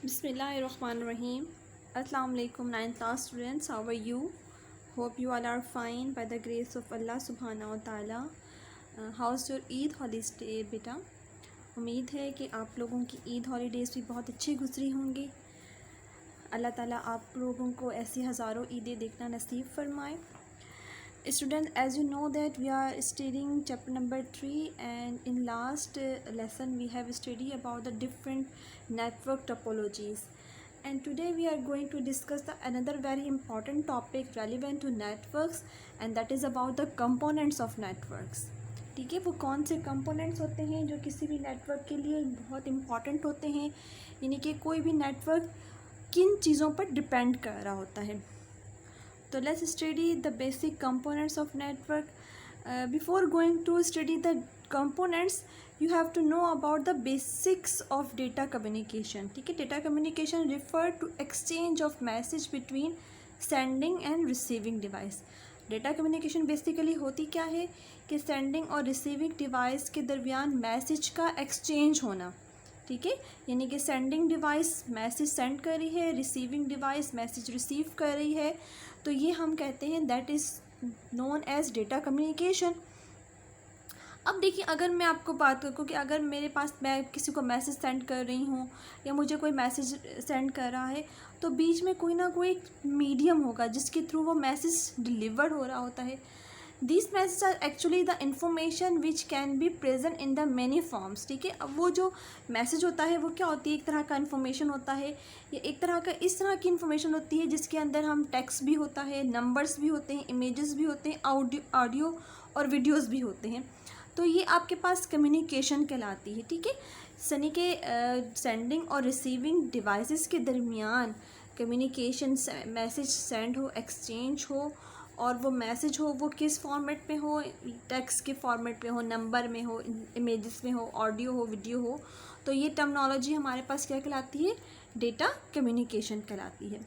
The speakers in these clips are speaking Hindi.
Bismillahirrahmanirrahim. Assalamu alaikum 9th class students. How are you? Hope you all are fine by the grace of Allah subhanahu wa ta'ala. How's your Eid holiday बेटा? उम्मीद है कि आप लोगों की ईद हॉलीडेज़ भी बहुत अच्छी गुजरी होंगी। अल्लाह ताला आप लोगों को ऐसी हज़ारों ईदें देखना नसीब फरमाए। Students, as you know that we are studying chapter number 3, and in last lesson we have studied about the different network topologies, and today we are going to discuss another very important topic relevant to networks, and that is about the components of networks. ठीक है, वो कौन से कंपोनेंट्स होते हैं जो किसी भी नेटवर्क के लिए बहुत इम्पॉर्टेंट होते हैं, यानी कि कोई भी नेटवर्क किन चीज़ों पर डिपेंड कर रहा होता है। So let's study the basic components of network. Before going to study the components, you have to know about the basics of data communication. ठीक है, data communication refer to exchange of message between sending and receiving device. Data communication basically होती क्या है कि सेंडिंग और रिसीविंग डिवाइस के दरमियान मैसेज का एक्सचेंज होना। ठीक है, यानी कि सेंडिंग डिवाइस मैसेज सेंड कर रही है, रिसीविंग डिवाइस मैसेज रिसीव कर रही है, तो ये हम कहते हैं that is known as data communication. अब देखिए, अगर मैं आपको बात करूँ कि अगर मेरे पास मैं किसी को मैसेज सेंड कर रही हूँ या मुझे कोई मैसेज सेंड कर रहा है, तो बीच में कोई ना कोई मीडियम होगा जिसके थ्रू वो मैसेज डिलीवर हो रहा होता है। This message are actually the information which can be present in the many forms. ठीक है, अब वो जो मैसेज होता है वो क्या होती है, एक तरह का इन्फॉर्मेशन होता है, या एक तरह का इस तरह की इन्फॉर्मेशन होती है जिसके अंदर हम टेक्स्ट भी होता है, नंबर्स भी होते हैं, इमेजेस भी होते हैं, ऑडियो और वीडियोज़ भी होते हैं। तो ये आपके पास कम्युनिकेशन कहलाती है। ठीक है, सनी के सेंडिंग और रिसीविंग डिवाइसेस के दरमियान कम्युनिकेशन, मैसेज सेंड हो, एक्सचेंज हो, और वो मैसेज हो वो किस फॉर्मेट में हो, टेक्स्ट के फॉर्मेट में हो, नंबर में हो, इमेजेस में हो, ऑडियो हो, वीडियो हो, तो ये टर्मिनोलॉजी हमारे पास क्या कहलाती है, डेटा कम्युनिकेशन कहलाती है।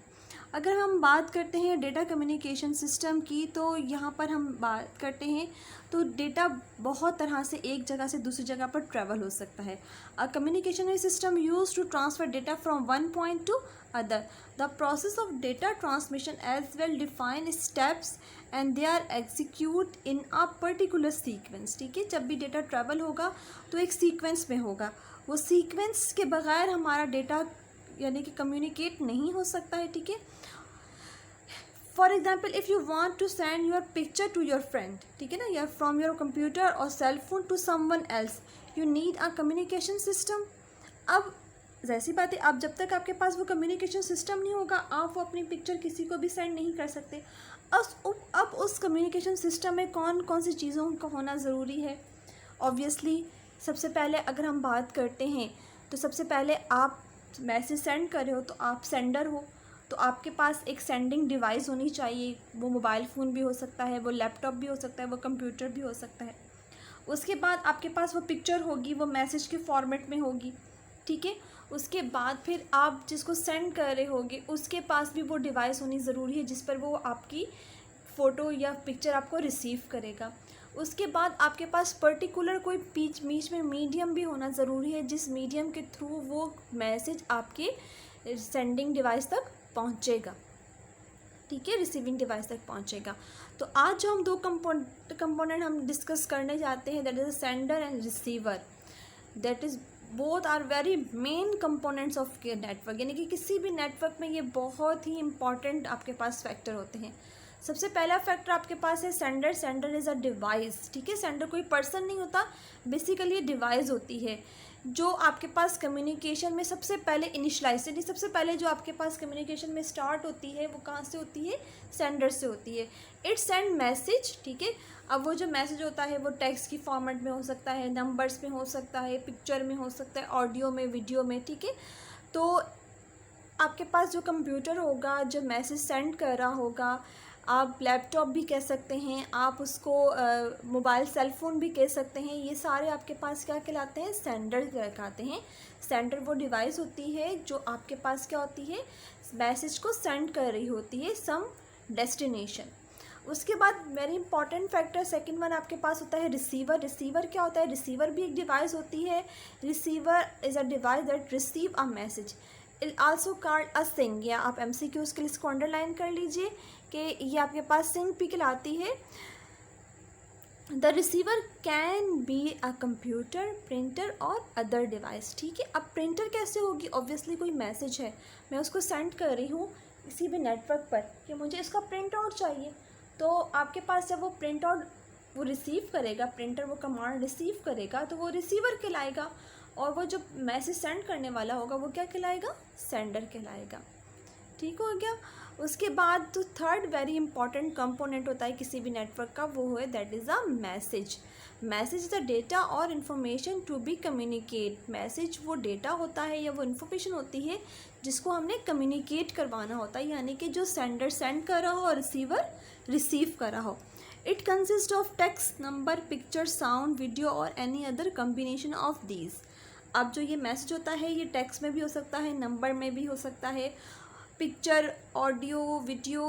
अगर हम बात करते हैं डेटा कम्युनिकेशन सिस्टम की, तो यहाँ पर हम बात करते हैं तो डेटा बहुत तरह से एक जगह से दूसरी जगह पर ट्रैवल हो सकता है। A communication system use to transfer data from one point to other. The process of data transmission as well defined steps and they are execute in a particular sequence. ठीक है, जब भी डेटा ट्रैवल होगा तो एक सीक्वेंस में होगा, वो सीक्वेंस के बगैर हमारा डेटा यानी कि कम्युनिकेट नहीं हो सकता है। ठीक है, for example if you want to send your picture to your friend, ठीक है ना, या फ्रॉम योर कंप्यूटर और cell phone to someone else, you need a communication system. अब जैसी बात है, अब जब तक आपके पास वो कम्युनिकेशन सिस्टम नहीं होगा, आप वो अपनी पिक्चर किसी को भी सेंड नहीं कर सकते। अब उस कम्युनिकेशन सिस्टम में कौन कौन सी चीज़ों का होना ज़रूरी है। ऑब्वियसली सबसे पहले अगर हम बात करते हैं तो सबसे पहले आप मैसेज सेंड कर रहे हो तो आप सेंडर हो, तो आपके पास एक सेंडिंग डिवाइस होनी चाहिए। वो मोबाइल फ़ोन भी हो सकता है, वो लैपटॉप भी हो सकता है, वो कंप्यूटर भी हो सकता है। उसके बाद आपके पास वो पिक्चर होगी, वो मैसेज के फॉर्मेट में होगी। ठीक है, उसके बाद फिर आप जिसको सेंड कर रहे होगे उसके पास भी वो डिवाइस होनी ज़रूरी है जिस पर वो आपकी फ़ोटो या पिक्चर आपको रिसीव करेगा। उसके बाद आपके पास पर्टिकुलर कोई बीच में मीडियम भी होना ज़रूरी है जिस मीडियम के थ्रू वो मैसेज आपके सेंडिंग डिवाइस तक पहुंचेगा। ठीक है, रिसीविंग डिवाइस तक पहुंचेगा। तो आज जो हम दो कंपोनेंट हम डिस्कस करने जाते हैं, that is sender and receiver. That is both are very main components of network, यानी कि किसी भी नेटवर्क में ये बहुत ही इंपॉर्टेंट आपके पास फैक्टर होते हैं। सबसे पहला फैक्टर आपके पास है sender. Sender is a device. ठीक है, सेंडर कोई पर्सन नहीं होता, बेसिकली ये डिवाइस होती है जो आपके पास कम्युनिकेशन में सबसे पहले इनिशलाइज, यानी सबसे पहले जो आपके पास कम्युनिकेशन में स्टार्ट होती है वो कहाँ से होती है, सेंडर से होती है। It send message. ठीक है, अब वो जो मैसेज होता है वो टेक्स्ट की फॉर्मेट में हो सकता है, नंबर्स में हो सकता है, पिक्चर में हो सकता है, ऑडियो में, वीडियो में। ठीक है, तो आपके पास जो कंप्यूटर होगा जो मैसेज सेंड कर रहा होगा, आप लैपटॉप भी कह सकते हैं, आप उसको मोबाइल सेल फ़ोन भी कह सकते हैं, ये सारे आपके पास क्या कहलाते हैं, सेंडर कहलाते हैं। सेंडर वो डिवाइस होती है जो आपके पास क्या होती है, मैसेज को सेंड कर रही होती है सम डेस्टिनेशन। उसके बाद very important factor second one आपके पास होता है रिसीवर। रिसीवर क्या होता है, रिसीवर भी एक डिवाइस होती है। Receiver is a device that receive a message. Also called a sink, या आप MCQs के लिए इसको अंडरलाइन कर लीजिए कि ये आपके पास सिंग भी कहलाती है। The receiver can be a computer, printer और अदर डिवाइस। ठीक है, अब प्रिंटर कैसे होगी? ऑब्वियसली कोई मैसेज है, मैं उसको सेंड कर रही हूँ किसी भी नेटवर्क पर कि मुझे इसका प्रिंट आउट चाहिए, तो आपके पास जब वो प्रिंट आउट वो रिसीव करेगा, प्रिंटर वो कमांड रिसीव करेगा, तो वो रिसीवर कहलाएगा, और वो जो मैसेज सेंड करने वाला होगा वो क्या कहलाएगा? सेंडर कहलाएगा। ठीक हो गया। उसके बाद तो थर्ड वेरी इंपॉर्टेंट कंपोनेंट होता है किसी भी नेटवर्क का, वो है that is a message. Message is a data और information to be communicate. Message वो डेटा होता है या वो इन्फॉर्मेशन होती है जिसको हमने कम्युनिकेट करवाना होता है, यानी कि जो सेंडर सेंड कर रहा हो और रिसीवर रिसीव कर रहा हो। It consist of text, number, picture, sound, video और any other combination of these. अब जो ये मैसेज होता है ये टेक्स्ट में भी हो सकता है, नंबर में भी हो सकता है, पिक्चर, ऑडियो, वीडियो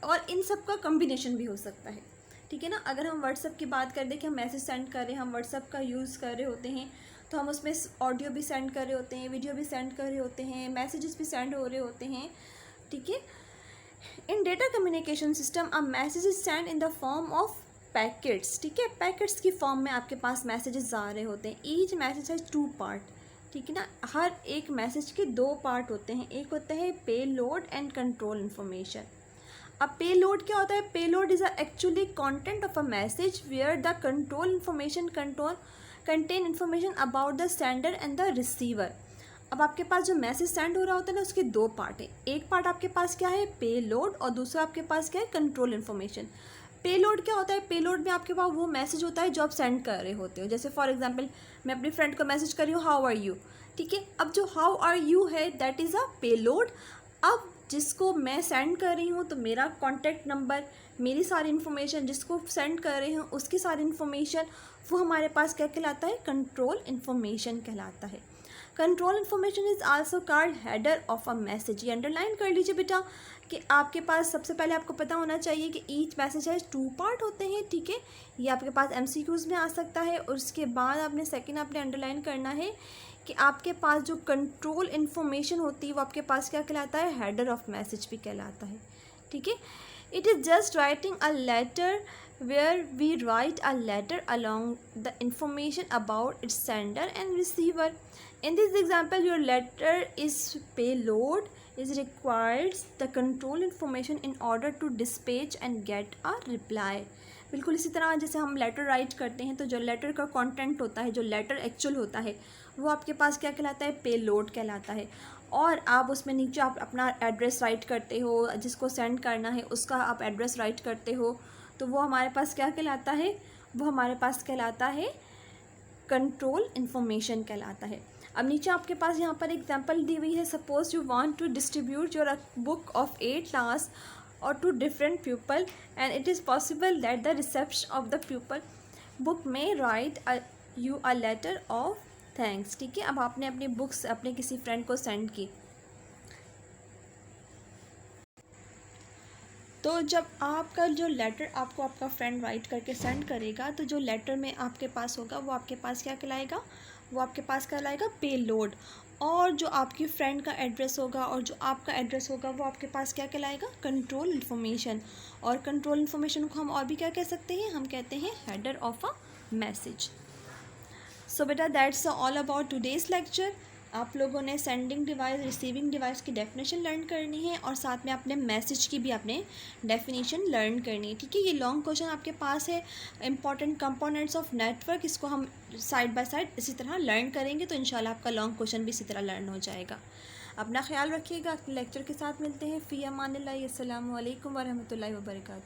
और इन सब का कम्बिनेशन भी हो सकता है। ठीक है ना। अगर हम व्हाट्सएप की बात कर दें कि हम मैसेज सेंड कर रहे हैं, हम व्हाट्सएप का यूज़ कर रहे होते हैं, तो हम उसमें ऑडियो भी सेंड कर रहे होते हैं, वीडियो भी सेंड कर रहे होते हैं, मैसेजेस भी सेंड हो रहे होते हैं। ठीक है। In data communication system a message is send in the form of packets. ठीक है, पैकेट्स की फॉर्म में आपके पास मैसेजेस आ रहे होते हैं। Each message has 2 part. ठीक है ना, हर एक मैसेज के 2 पार्ट होते हैं। एक होता है पे लोड एंड कंट्रोल इन्फॉर्मेशन। अब पे लोड क्या होता है? Payload is actually content of a message where the control information contain information about the sender and the receiver. अब आपके पास जो मैसेज सेंड हो रहा होता है ना, उसके 2 पार्ट है। एक पार्ट आपके पास क्या है? पे लोड, और दूसरा आपके पास क्या है? Control information. पे लोड क्या होता है? पे लोड में आपके पास वो मैसेज होता है जो आप सेंड कर रहे होते हो। जैसे फॉर एग्जांपल मैं अपनी फ्रेंड को मैसेज कर रही हूँ हाउ आर यू। ठीक है, अब जो हाउ आर यू है दैट इज़ अ पे लोड। अब जिसको मैं सेंड कर रही हूँ तो मेरा कॉन्टैक्ट नंबर, मेरी सारी इन्फॉर्मेशन, जिसको सेंड कर रही हूँ उसकी सारी इन्फॉर्मेशन, वो हमारे पास क्या कहलाता है? कंट्रोल इन्फॉर्मेशन कहलाता है। Control information is also called header of a message. ये अंडरलाइन कर लीजिए बेटा कि आपके पास सबसे पहले आपको पता होना चाहिए कि ईच मैसेज है 2 पार्ट होते हैं। ठीक है, ये आपके पास MCQs में आ सकता है। और उसके बाद आपने सेकंड आपने अंडरलाइन करना है कि आपके पास जो कंट्रोल इन्फॉर्मेशन होती है वो आपके पास क्या कहलाता है? हेडर ऑफ मैसेज भी कहलाता है। ठीक है, it is just writing a letter where we write a letter along the information about its sender and receiver. In this example, your letter is payload is requires the control information in order to dispatch and get a reply. बिल्कुल इसी तरह जैसे हम लेटर राइट करते हैं तो जो लेटर का कंटेंट होता है, जो लेटर एक्चुअल होता है, वो आपके पास क्या कहलाता है? पे लोड कहलाता है। और आप उसमें नीचे आप अपना एड्रेस राइट करते हो, जिसको सेंड करना है उसका आप एड्रेस राइट करते हो, तो वो हमारे पास क्या कहलाता है? वो हमारे पास कहलाता है कंट्रोल इन्फॉर्मेशन कहलाता है। अब नीचे आपके पास यहाँ पर एग्जांपल दी हुई है। Suppose you want to distribute your book of 8 class or to different pupil and it is possible that the reception of the pupil book may write you a letter of thanks. ठीक है, अब आपने अपनी बुक्स अपने किसी फ्रेंड को सेंड की, तो जब आपका जो लेटर आपको आपका फ्रेंड राइट करके सेंड करेगा, तो जो लेटर में आपके पास होगा वो आपके पास क्या कहलाएगा? वो आपके पास कहलाएगा पे लोड। और जो आपकी फ्रेंड का एड्रेस होगा और जो आपका एड्रेस होगा वो आपके पास क्या कहलाएगा? Control information. और कंट्रोल इन्फॉर्मेशन को हम और भी क्या कह सकते हैं? हम कहते हैं हेडर ऑफ अ मैसेज। सो बेटा that's all about today's lecture. आप लोगों ने सेंडिंग डिवाइस, रिसीविंग डिवाइस की डेफिनेशन लर्न करनी है और साथ में अपने मैसेज की भी आपने डेफिनेशन लर्न करनी है। ठीक है, ये लॉन्ग क्वेश्चन आपके पास है, इंपॉर्टेंट कंपोनेंट्स ऑफ नेटवर्क, इसको हम साइड बाय साइड इसी तरह लर्न करेंगे तो इंशाल्लाह आपका लॉन्ग क्वेश्चन भी इसी तरह लर्न हो जाएगा। अपना ख्याल रखिएगा। लेक्चर के साथ मिलते हैं। फ़ी अमानिल्लाह। अस्सलामु अलैकुम वरहमतुल्लाहि वबरकातुहू।